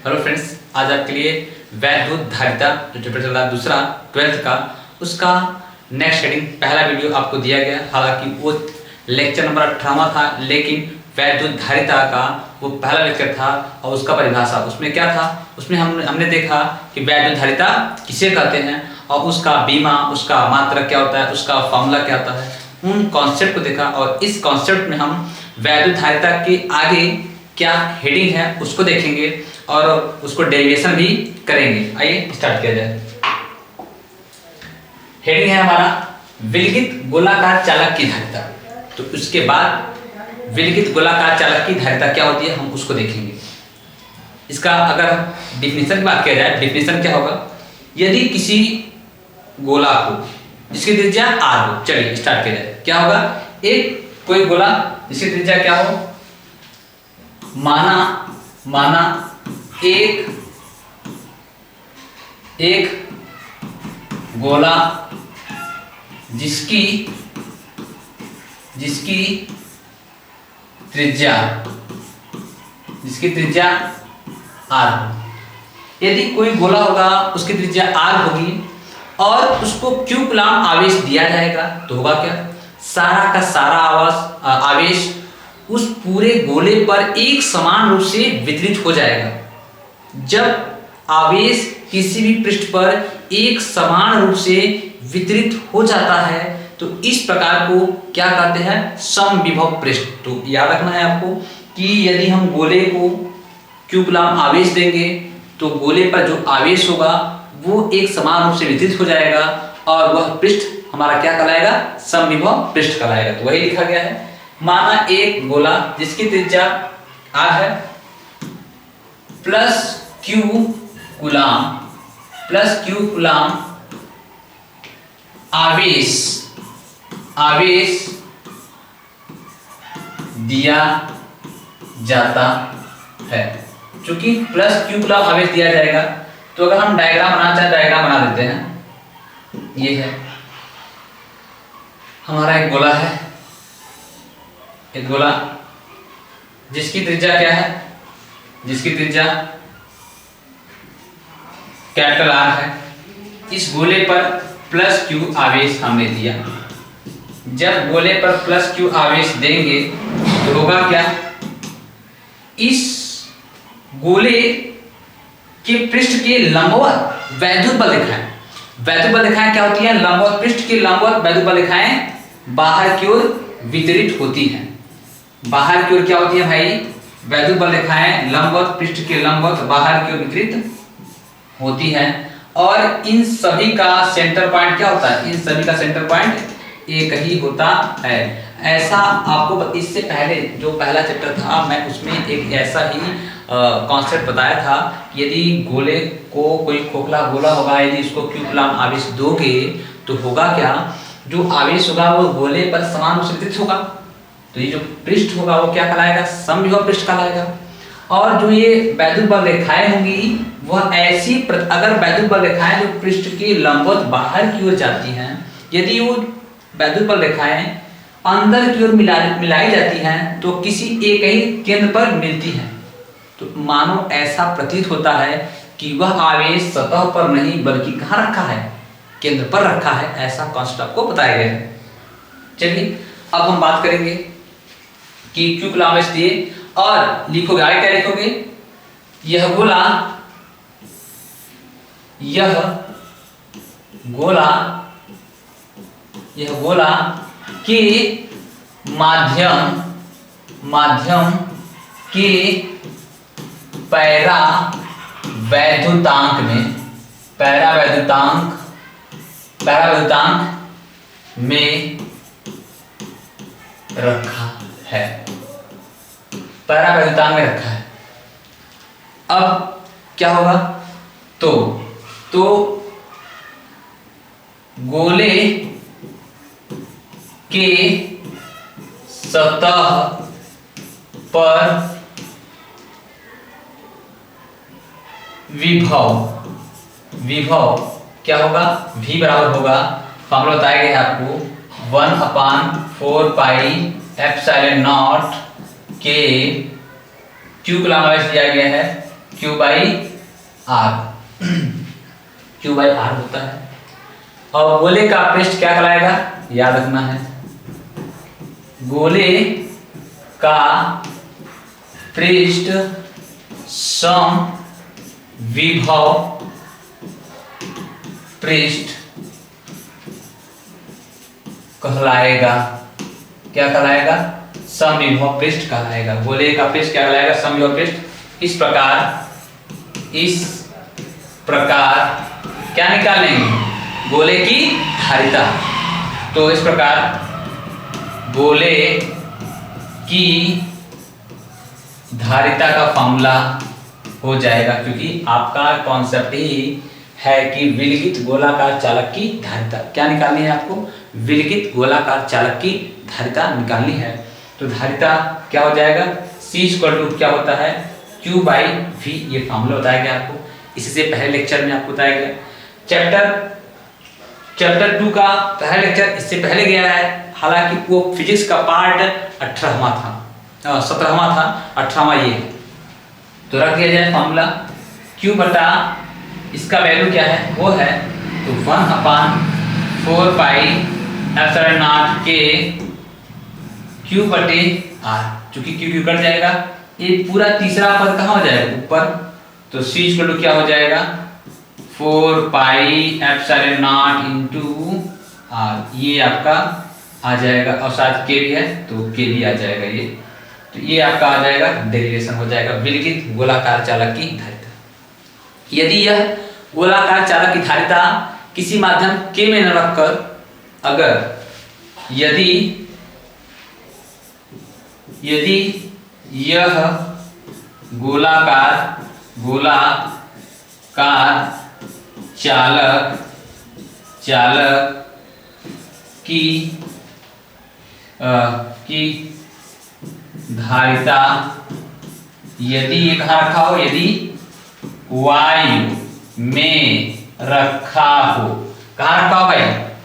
Hello friends, आज आपके लिए वैद्युत धारिता जो चैप्टर चल रहा है दूसरा 12th का, उसका नेक्स्ट हेडिंग पहला वीडियो आपको दिया गया। हालांकि वो लेक्चर नंबर 18वां था, लेकिन वैद्युत धारिता का वो पहला लेक्चर था और उसका परिभाषा उसमें क्या था, उसमें हमने देखा कि वैद्युत धारिता किसे कहते हैं और उसका बीमा, उसका मात्रक क्या होता है, उसका फॉर्मूला क्या होता है, उन कॉन्सेप्ट को देखा। और इस कॉन्सेप्ट में हम वैद्युत धारिता के आगे क्या हेडिंग है उसको देखेंगे और उसको डेरिवेशन भी करेंगे। आइए स्टार्ट किया जाए। हेडिंग है हमारा विलगित गोलाकार चालक की धारिता। तो उसके बाद विलगित गोलाकार चालक की धारिता क्या होती है हम उसको देखेंगे। इसका अगर डिफिनीशन की बात किया जाए, डिफिनीशन क्या होगा, यदि किसी गोला को जिसकी त्रिज्या r हो, चलिए स्टार्ट किया जाए। क्या होगा, एक कोई गोला जिसकी त्रिज्या क्या हो, माना एक गोला जिसकी त्रिज्या r। यदि कोई गोला होगा उसकी त्रिज्या r होगी और उसको q कूलम्ब आवेश दिया जाएगा तो होगा क्या, सारा का सारा आवेश उस पूरे गोले पर एक समान रूप से वितरित हो जाएगा। जब आवेश किसी भी पृष्ठ पर एक समान रूप से वितरित हो जाता है तो इस प्रकार को क्या कहते हैं, समविभव पृष्ठ। तो याद रखना है आपको कि यदि हम गोले को q कूलम्ब आवेश देंगे तो गोले पर जो आवेश होगा वो एक समान रूप से वितरित हो जाएगा और वह पृष्ठ हमारा क्या कहलाएगा, समविभव पृष्ठ कहलाएगा। तो वही लिखा गया है। माना एक गोला जिसकी त्रिज्या r है प्लस q कूलम्ब आवेश दिया जाता है। चूंकि प्लस q कूलम्ब आवेश दिया जाएगा तो अगर हम डायग्राम बनाना चाहें, डायग्राम बना देते हैं। ये है हमारा एक गोला है, एक गोला जिसकी त्रिज्या क्या है, जिसकी त्रिज्या कैपिटल R है। इस गोले पर प्लस q आवेश हमने दिया। जब गोले पर प्लस q आवेश देंगे तो होगा क्या, इस गोले के पृष्ठ के लंबवत वैद्युत बल दिखाएं। वैद्युत बल दिखाएं क्या होती है, लंबवत पृष्ठ के लंबवत वैद्युत बल दिखाएं बाहर की ओर वितरित होती है। बाहर की ओर क्या होती है भाई, वैद्युत बल दिखाएं लंबवत पृष्ठ के लंबवत बाहर की ओर वितरित होती है। और इन सभी का सेंटर पॉइंट क्या होता है, इन सभी का सेंटर पॉइंट एक ही होता है। ऐसा आपको इससे पहले जो पहला चैप्टर था मैं उसमें एक ऐसा ही कॉन्सेप्ट बताया था कि यदि गोले को कोई खोखला गोला होगा, यदि इसको q कूलम्ब आवेश दोगे तो होगा क्या, जो आवेश होगा वो गोले पर समान रूप से वितरित होगा। तो ये जो पृष्ठ होगा वो क्या कहलाएगा, समविभव पृष्ठ कहलाएगा। और जो ये वैद्युत बल रेखाएं होंगी वह ऐसी अगर वैद्युत बल रेखाएं जो पृष्ठ के लंबवत बाहर की ओर जाती हैं, यदि वो वैद्युत बल रेखाएं अंदर की ओर मिलाई जाती हैं तो किसी एक ही केंद्र पर मिलती हैं। तो मानो ऐसा प्रतीत होता है कि वह आवेश सतह पर नहीं बल्कि कहाँ रखा है, केंद्र पर रखा है। ऐसा कॉन्सेप्ट आपको बताया गया है। चलिए अब हम बात करेंगे कि q कूलम्ब आवेश दिए और लिखोगे, आगे क्या लिखोगे, यह गोला के माध्यम के पैरा वैद्युतांक में रखा है, पैरा वैद्युतांक में रखा है। अब क्या होगा, तो गोले के सतह पर विभव क्या होगा, v बराबर होगा, फॉर्मूला बताया गया है आपको, 1/4 पाई एप्सिलॉन नॉट के q कूलम्ब आवेश दिया गया है Q by R Q by R होता है। और गोले का पृष्ठ क्या कहलाएगा, याद रखना है, गोले का पृष्ठ सम विभव पृष्ठ कहलाएगा। क्या कहलाएगा, समविभव पृष्ठ कहलाएगा। गोले का पृष्ठ क्या कहलाएगा, समविभव पृष्ठ। इस प्रकार क्या निकालेंगे, गोले की धारिता। तो इस प्रकार गोले की धारिता का फॉर्मूला हो जाएगा, क्योंकि आपका कॉन्सेप्ट ही है कि विलगित गोलाकार चालक की धारिता क्या निकालनी है आपको, विलगित गोलाकार चालक की धारिता निकालनी है। तो धारिता क्या हो जाएगा, C क्या होता है, Q बाई V, ये फॉर्मूला बताया गया आपको, इससे पहले लेक्चर में आपको बताया गया। चैप्टर 2 का पहला लेक्चर इससे पहले गया है, हालांकि वो फिजिक्स का पार्ट 18वां था, 17वां था, 18वां ये। तो रख दिया जाए फॉर्मूला, Q बटा इसका वैल्यू क्या है, वो है तो 1/4 पाई एप्सिलॉन नॉट के Q बटे R, चूंकि Q कट जाएगा, ये पूरा तीसरा पद कहाँ हो जाएगा, ऊपर। तो C क्या हो जाएगा, 4 pi epsilon not into R, ये आपका आ जाएगा, और साथ के भी है तो के भी आ जाएगा ये। तो ये आपका आ जाएगा, डेरिवेशन हो जाएगा विलगित गोलाकार चालक की धारिता। यदि यह गोलाकार चालक की धारिता किसी माध्यम K में न रखकर, अगर यदि यह गोलाकार चालक की धारिता यदि ये कहाँ रखा हो, यदि वायु में रखा हो, कहाँ रखा हो भाई,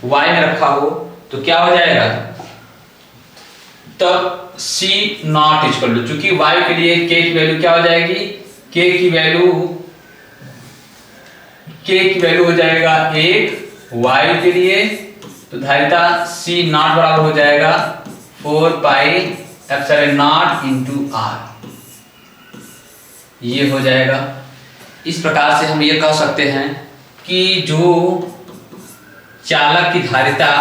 वायु में रखा हो, तो क्या हो जाएगा, तब C0 चूंकि वायु के लिए K की वैल्यू क्या हो जाएगी, K की वैल्यू हो जाएगा 1 वायु के लिए, तो धारिता C0 बराबर हो जाएगा 4 pi epsilon not into R, ये हो जाएगा। इस प्रकार से हम ये कह सकते हैं कि जो चालक की धारिता,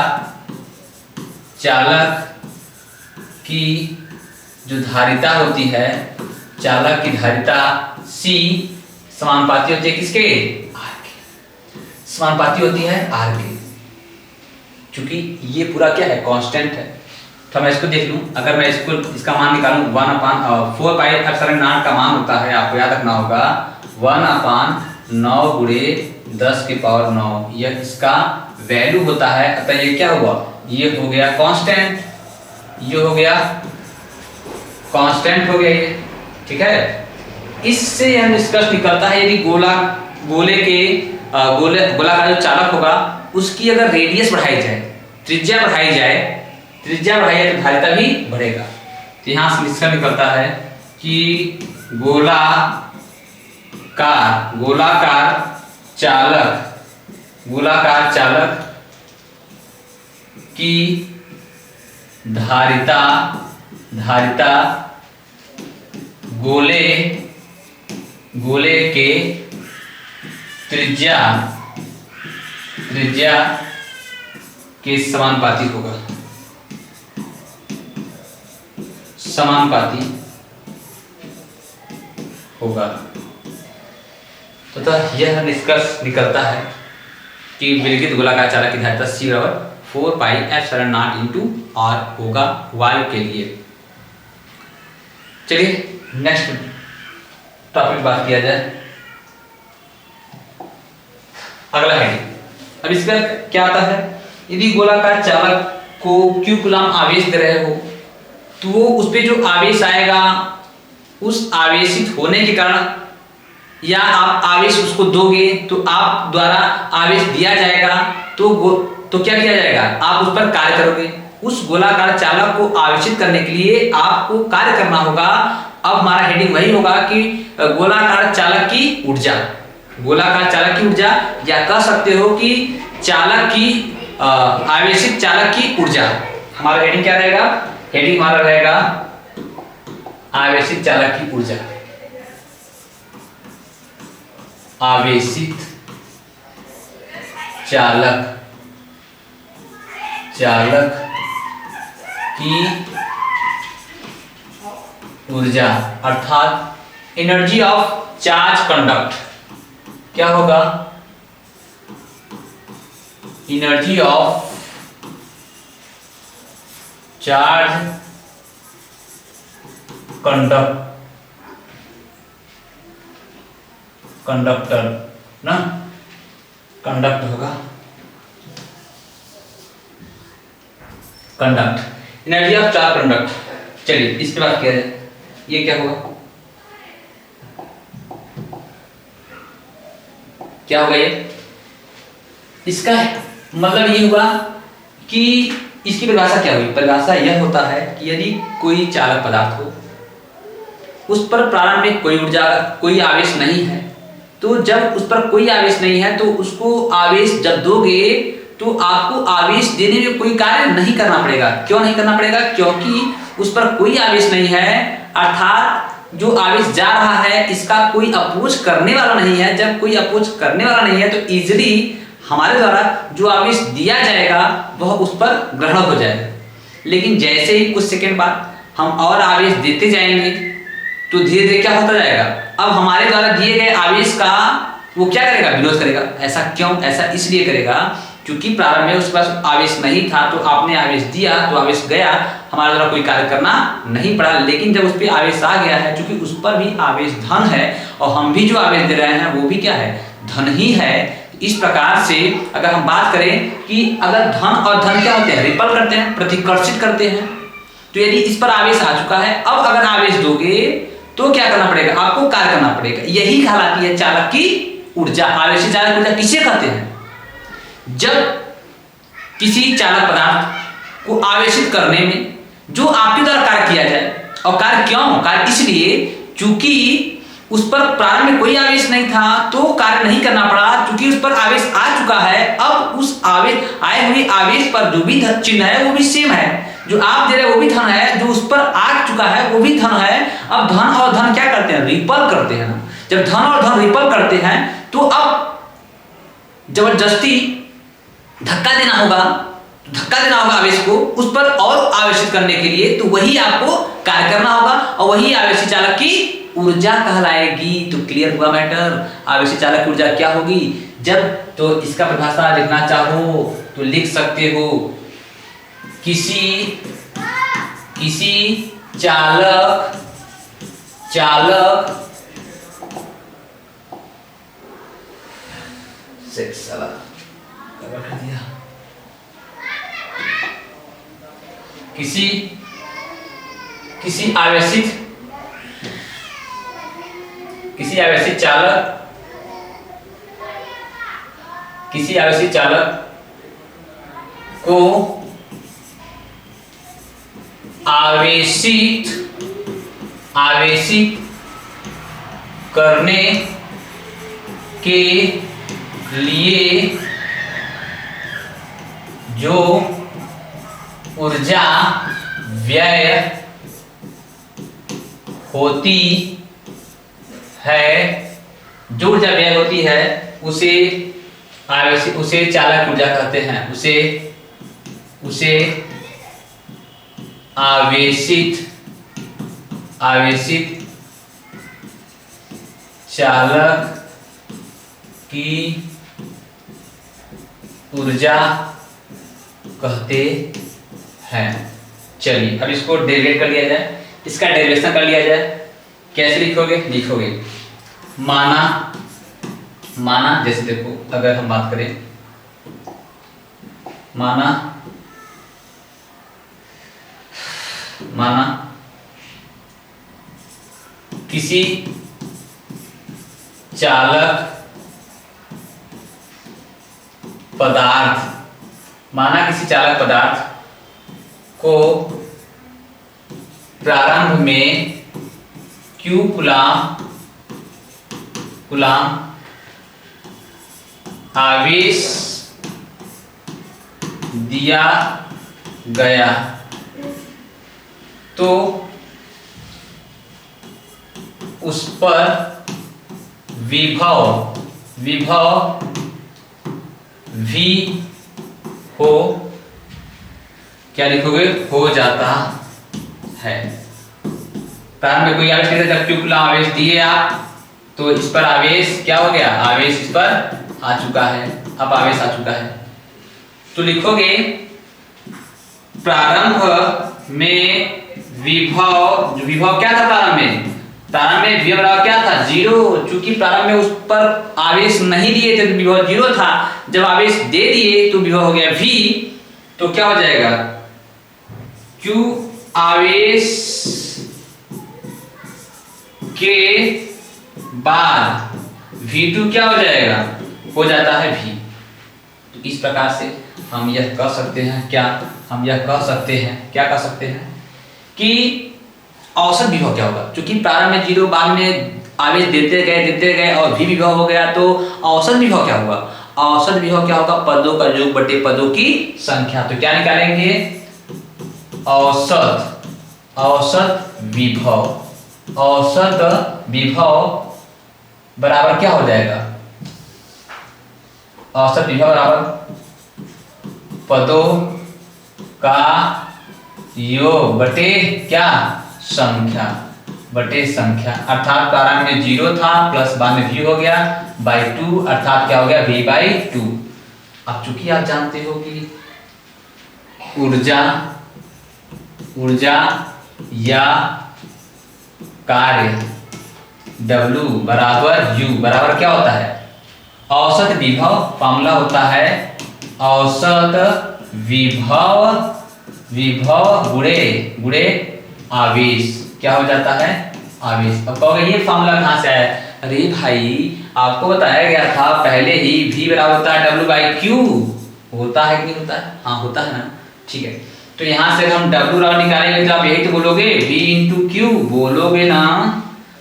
चालक की जो धारिता होती है, चालक की धारिता C समानुपाती होती है किसके, R के, समानुपाती होती है R के, क्योंकि ये पूरा क्या है, कांस्टेंट है। तो मैं इसको देख लूं, अगर मैं इसका मान निकालूं 1/4 पाई एप्सिलॉन नॉट का मान होता है, आपको याद रखना होगा 1/9 गुणे 10 की पावर 9, यह इसका वैल्यू होता है। अतः ये क्या हुआ, ये हो गया कांस्टेंट, ये हो गया कांस्टेंट हो गया ये, ठीक है। इससे यह निष्कर्ष निकलता है, यदि गोला का जो चालक होगा उसकी अगर रेडियस बढ़ाई जाए, त्रिज्या बढ़ाई जाए तो धारिता भी बढ़ेगा। तो यहाँ से निष्कर्ष निकलता है कि गोलाकार चालक की धारिता गोले के त्रिज्या के समानुपाती होगा, तथा यह निष्कर्ष निकलता है कि विलगित गोलाकार चालक की धारिता C बराबर 4 pi epsilon not into R होगा वायु के लिए। चलिए नेक्स्ट टॉपिक बात किया जाए, अगला है। अब इसका क्या आता है, यदि गोलाकार चालक को Q कूलम आवेश दे रहे हो, तो वो उस पे जो आवेश आएगा, उस आवेशित होने के कारण, या आप आवेश उसको दोगे तो आप द्वारा आवेश दिया जाएगा, तो क्या किया जाएगा, आप उस पर कार्य करोगे। उस गोलाकार चालक को आवेशित करने के लिए आपको कार्य करना होगा, अब हमारा हेडिंग वही होगा कि गोलाकार चालक की ऊर्जा, गोलाकार चालक की ऊर्जा, या कह सकते हो कि चालक की आवेशित चालक की ऊर्जा। हमारा हेडिंग क्या रहेगा? हेडिंग हमारा रहेगा आवेशित चालक की ऊर्जा, आवेशित चालक की ऊर्जा, अर्थात एनर्जी ऑफ चार्ज कंडक्ट। क्या होगा? एनर्जी ऑफ चार्ज कंडक्टर ना, कंडक्ट होगा, conduct, energy of charge conduct. चलिए इसके बाद क्या है, ये क्या होगा? क्या होगा ये? इसका मतलब ये हुआ कि इसकी परिभाषा क्या हुई? परिभाषा यह होता है कि यदि कोई चालक पदार्थ हो, उस पर प्रारंभ में कोई ऊर्जा, कोई आवेश नहीं है, तो जब उस पर कोई आवेश नहीं है तो उसको आवेश जब दोगे तो आपको आवेश देने में कोई कार्य नहीं करना पड़ेगा। क्यों नहीं करना पड़ेगा? क्योंकि उस पर कोई आवेश नहीं है, अर्थात जो आवेश जा रहा है इसका कोई अपोज करने वाला नहीं है। जब कोई अपोज करने वाला नहीं है तो इजीली हमारे द्वारा जो आवेश दिया जाएगा वह उस पर ग्रहण हो जाएगा। लेकिन जैसे ही कुछ सेकंड बाद हम और आवेश देते जाएंगे तो धीरे धीरे क्या होता जाएगा, अब हमारे द्वारा दिए गए आवेश का वो क्या करेगा? विरोध करेगा। ऐसा क्यों? ऐसा इसलिए करेगा क्योंकि प्रारंभ में उसके पास आवेश नहीं था, तो आपने आवेश दिया तो आवेश गया, हमारे द्वारा कोई कार्य करना नहीं पड़ा। लेकिन जब उस पर आवेश आ गया है, क्योंकि उस पर भी आवेश धन है और हम भी जो आवेश दे रहे हैं वो भी क्या है? धन ही है। इस प्रकार से अगर हम बात करें कि अगर धन और धन क्या होते हैं? रिपल करते हैं, प्रतिकर्षित करते हैं। तो यदि इस पर आवेश आ चुका है, अब अगर आवेश दोगे तो क्या करना पड़ेगा? आपको कार्य करना पड़ेगा। यही कहलाती है चालक की ऊर्जा। आवेशित चालक ऊर्जा किसे कहते हैं? जब किसी चालक पदार्थ को आवेशित करने में जो आपके द्वारा कार्य किया जाए, और कार्य क्यों? कार्य इसलिए क्योंकि उस पर प्रारंभ में कोई आवेश नहीं था तो कार्य नहीं करना पड़ा, क्योंकि उस पर आवेश आ चुका है। अब उस आवेश आए हुए आवेश पर जो भी चिन्ह है वो भी सेम है, जो आप दे रहे हैं वो भी धन है, जो उस पर आ चुका है वो भी धन है। अब धन और धन क्या करते हैं? रिपल करते हैं ना। जब धन और धन रिपल करते हैं तो अब जबरदस्ती धक्का देना होगा, आवेश को उस पर और आवेशित करने के लिए, तो वही आपको कार्य करना होगा और वही आवेशित चालक की ऊर्जा कहलाएगी। तो क्लियर हुआ मैटर? आवेशित चालक की ऊर्जा क्या होगी? जब तो इसका परिभाषा लिखना चाहो तो लिख सकते हो, किसी चालक किसी आवेशित चालक को आवेशित करने के लिए जो ऊर्जा व्यय होती है उसे चालक ऊर्जा कहते हैं। उसे आवेशित चालक की ऊर्जा कहते हैं। चलिए अब इसको डेरिवेट कर लिया जाए, इसका डेरिवेशन कर लिया जाए। कैसे लिखोगे? माना जैसे देखो, अगर हम बात करें, माना किसी चालक पदार्थ को प्रारंभ में Q कूलाम आवेश दिया गया तो उस पर विभव V हो, क्या लिखोगे, हो जाता है। प्रारंभ में कोई आवेश जब Q कूलाम आवेश दिए आप, तो इस पर आवेश क्या हो गया, आवेश इस पर आ चुका है, अब आवेश आ चुका है। तो लिखोगे प्रारंभ में विभव क्या था, प्रारंभ में विभव क्या था, 0। चूंकि प्रारंभ में उस पर आवेश नहीं दिए थे तो विभव 0 था, जब आवेश दे दिए तो विभव हो गया V। तो क्या हो जाएगा, Q आवेश के बाद V2 क्या हो जाएगा, हो जाता है V। तो इस प्रकार से हम यह कह सकते हैं, क्या कह सकते हैं कि औसत विभव क्या होगा। क्योंकि प्रारंभ में 0, बाद में आवेश देते गए और V विभव हो गया, तो औसत विभव क्या होगा, पदों का योग बटे पदों की संख्या। तो क्या निकालेंगे, औसत विभव बराबर क्या हो जाएगा, औसत विभव बराबर पदों का योग बटे क्या, संख्या, अर्थात प्रारंभ में 0 था प्लस बाद में V हो गया बाई 2, अर्थात क्या हो गया, V बाई 2। अब चूंकि आप जानते हो कि ऊर्जा या कार्य W बराबर U बराबर क्या होता है, औसत विभव। फॉर्मूला होता है औसत विभव गुणे आवेश, क्या हो जाता है, आवेश। अब कहोगे ये फॉर्मूला कहाँ से आया, अरे भाई आपको बताया गया था पहले ही, V बराबर होता है W बाई Q, होता है कि नहीं होता है, हाँ होता है ना, ठीक है। तो यहाँ से हम W बराबर निकालेंगे तो आप यही तो बोलोगे, V इंटू Q बोलोगे ना,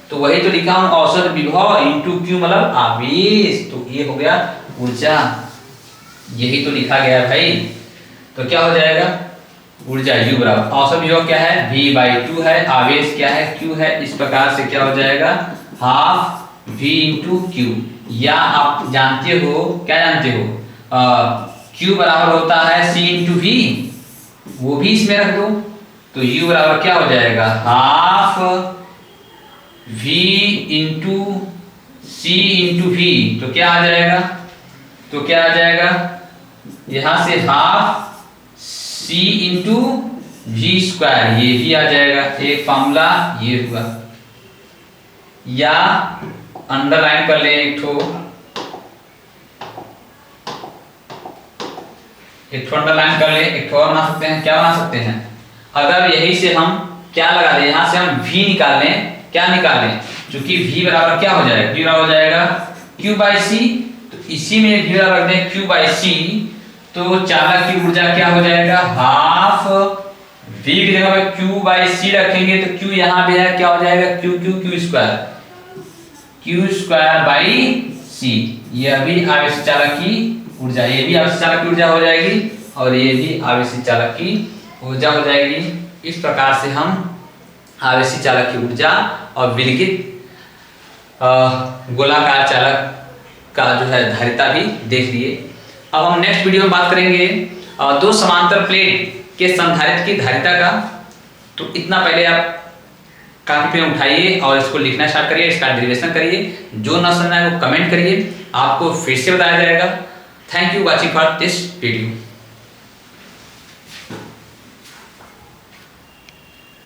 तो वही तो लिखा हूं, औसत विभव इंटू Q मतलब आवेश, तो ये हो गया ऊर्जा, यही तो लिखा गया भाई। तो क्या हो जाएगा, ऊर्जा U बराबर औसत विभव क्या है, V बाई 2 है, आवेश क्या है, Q है। इस प्रकार से क्या हो जाएगा, हाफ V इंटू Q, या आप जानते हो, क्या जानते हो, Q बराबर होता है C इंटू V, वो भी इसमें रख दो, तो U बराबर क्या हो जाएगा, half V into C into V। तो क्या आ जाएगा, यहां से half C into V square, ये भी आ जाएगा, एक फॉर्मूला ये हुआ। या अंडरलाइन कर ले, एक ठो अंडरलाइन कर ले, एक ठो और बना सकते हैं, क्या बना सकते हैं, अगर यही से हम क्या लगा दें, यहां से हम V निकाल लें, क्या निकालें, क्योंकि V बराबर क्या हो जाएगा, V बराबर हो जाएगा Q बाई C, तो इसी में V बराबर रख दें Q बाई C, तो चालक की ऊर्जा क्या हो जाएगा, हाफ V की जगह पे Q बाई C रखेंगे तो Q यहाँ पे है, क्या हो जाएगा, Q स्क्वायर बाई C। यह भी आवेश चालक की ऊर्जा, ये भी आवेश चालक की ऊर्जा हो जाएगी और ये भी आवेशी चालक की ऊर्जा हो जाएगी। इस प्रकार से हम आवेशी चालक की ऊर्जा और विलगित गोलाकार चालक का जो है धारिता भी देख लिए। अब हम नेक्स्ट वीडियो में बात करेंगे दो समांतर प्लेट के संधारित्र की धारिता का। तो इतना पहले आप काफी पेन उठाइए और इसको लिखना स्टार्ट करिए, इसका डेरिवेशन करिए, जो ना समझना है वो कमेंट करिए, आपको फिर से बताया जाएगा। Thank you watching for this video.